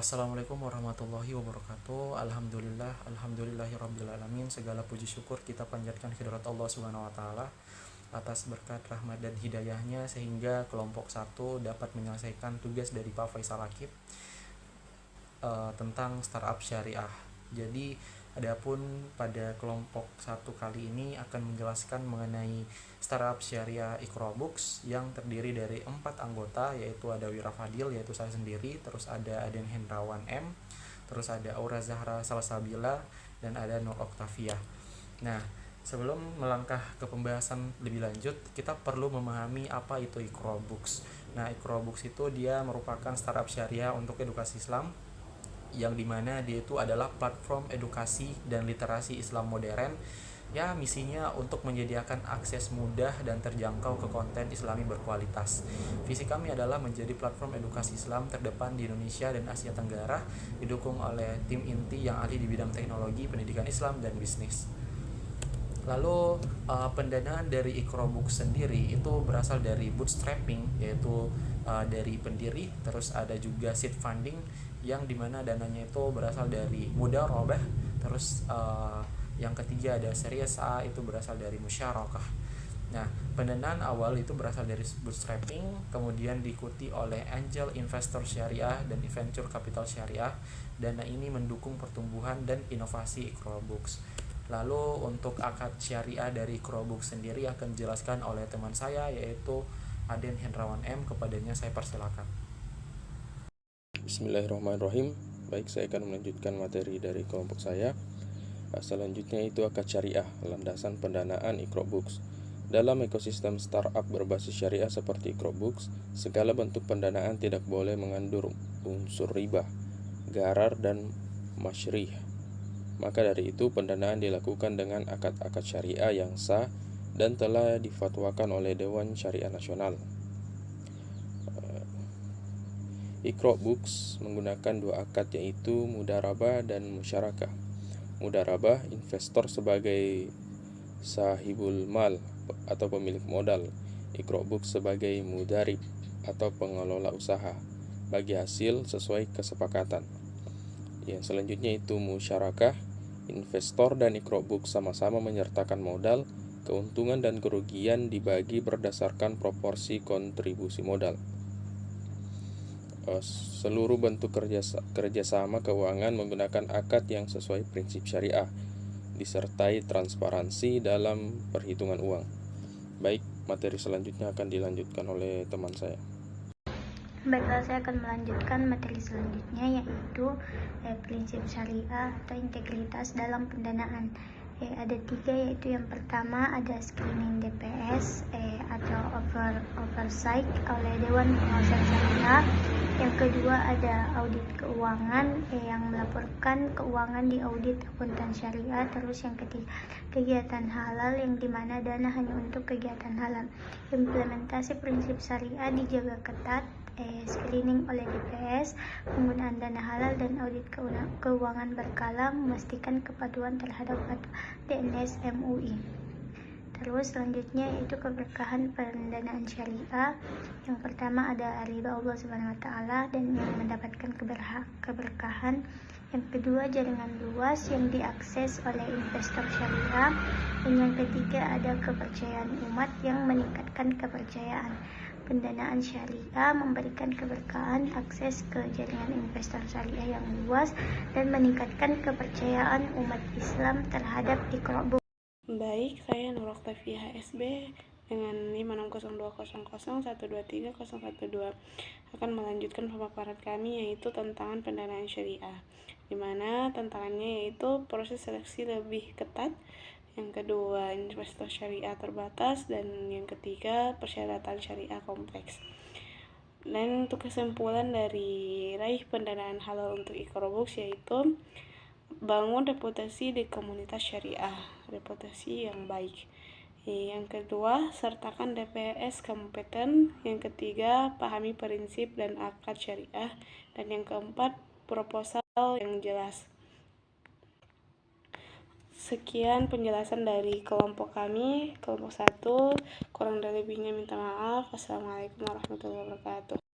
Assalamualaikum warahmatullahi wabarakatuh. Alhamdulillahirrabbilalamin. Segala puji syukur kita panjatkan kehadirat Allah Subhanahu wa taala atas berkat rahmat dan hidayahnya sehingga kelompok 1 dapat menyelesaikan tugas dari Pak Faisal Akib tentang startup syariah. Jadi adapun pada kelompok 1 kali ini akan menjelaskan mengenai startup syariah Iqrabooks yang terdiri dari 4 anggota, yaitu ada Wira Fadil, yaitu saya sendiri, terus ada Aden Hendrawan M, terus ada Aura Zahra Salsabila, dan ada Nur Oktavia. Nah, sebelum melangkah ke pembahasan lebih lanjut, kita perlu memahami apa itu Iqrabooks. Nah, Iqrabooks itu dia merupakan startup syariah untuk edukasi Islam, yang dimana dia itu adalah platform edukasi dan literasi Islam modern. Ya, misinya untuk menyediakan akses mudah dan terjangkau ke konten Islami berkualitas. Visi kami adalah menjadi platform edukasi Islam terdepan di Indonesia dan Asia Tenggara, didukung oleh tim inti yang ahli di bidang teknologi, pendidikan Islam, dan bisnis. Lalu pendanaan dari Iqrabooks sendiri itu berasal dari bootstrapping, yaitu dari pendiri, terus ada juga seed funding yang dimana dananya itu berasal dari mudharabah, terus yang ketiga ada series A, itu berasal dari musyarakah. Nah, pendanaan awal itu berasal dari bootstrapping, kemudian diikuti oleh angel investor syariah dan venture capital syariah. Dana ini mendukung pertumbuhan dan inovasi Iqrabooks. Lalu untuk akad syariah dari Iqrabooks sendiri akan dijelaskan oleh teman saya, yaitu Aden Hendrawan M. Kepadanya saya persilakan. Bismillahirrahmanirrahim. Baik, saya akan melanjutkan materi dari kelompok saya. Selanjutnya itu akad syariah, landasan pendanaan Iqrabooks. Dalam ekosistem startup berbasis syariah seperti Iqrabooks, segala bentuk pendanaan tidak boleh mengandung unsur riba, gharar, dan masyrih. Maka dari itu pendanaan dilakukan dengan akad-akad syariah yang sah dan telah difatwakan oleh Dewan Syariah Nasional. Iqrabooks menggunakan 2 akad, yaitu mudharabah dan musyarakah. Mudharabah, investor sebagai sahibul mal atau pemilik modal, Iqrabooks sebagai mudarib atau pengelola usaha, bagi hasil sesuai kesepakatan. Yang selanjutnya itu musyarakah, investor dan Iqrabooks sama-sama menyertakan modal, keuntungan dan kerugian dibagi berdasarkan proporsi kontribusi modal. Seluruh bentuk kerjasama keuangan menggunakan akad yang sesuai prinsip syariah, disertai transparansi dalam perhitungan uang. Baik, materi selanjutnya akan dilanjutkan oleh teman saya. Baiklah, saya akan melanjutkan materi selanjutnya, yaitu prinsip syariah atau integritas dalam pendanaan. Ada 3, yaitu yang pertama ada screening DPS atau oversight oleh Dewan Pengawasan Syariah. Yang kedua ada audit keuangan yang melaporkan keuangan di audit akuntan syariah. Terus yang ketiga kegiatan halal, yang dimana dana hanya untuk kegiatan halal. Implementasi prinsip syariah dijaga ketat, screening oleh DPS, penggunaan dana halal dan audit keuangan berkala, memastikan kepaduan terhadap DNS MUI. Terus selanjutnya itu keberkahan pendanaan syariah. Yang pertama ada ridha Allah Subhanahu wa taala dan yang mendapatkan keberkahan. Yang kedua jaringan luas yang diakses oleh investor syariah. Dan yang ketiga ada kepercayaan umat yang meningkatkan kepercayaan. Pendanaan syariah memberikan keberkahan, akses ke jaringan investor syariah yang luas dan meningkatkan kepercayaan umat Islam terhadap Iqrabooks. Baik, saya Nur Oktavia HSB dengan 560200123012 akan melanjutkan pemaparan kami, yaitu tantangan pendanaan syariah, di mana tantangannya yaitu proses seleksi lebih ketat, yang kedua investor syariah terbatas, dan yang ketiga persyaratan syariah kompleks. Dan untuk kesimpulan dari raih pendanaan halal untuk Iqrabooks, yaitu bangun reputasi di komunitas syariah, reputasi yang baik. Yang kedua, sertakan DPS kompeten. Yang ketiga, pahami prinsip dan akad syariah. Dan yang keempat, proposal yang jelas. Sekian penjelasan dari kelompok kami, kelompok 1. Kurang dan lebihnya minta maaf. Wassalamualaikum warahmatullahi wabarakatuh.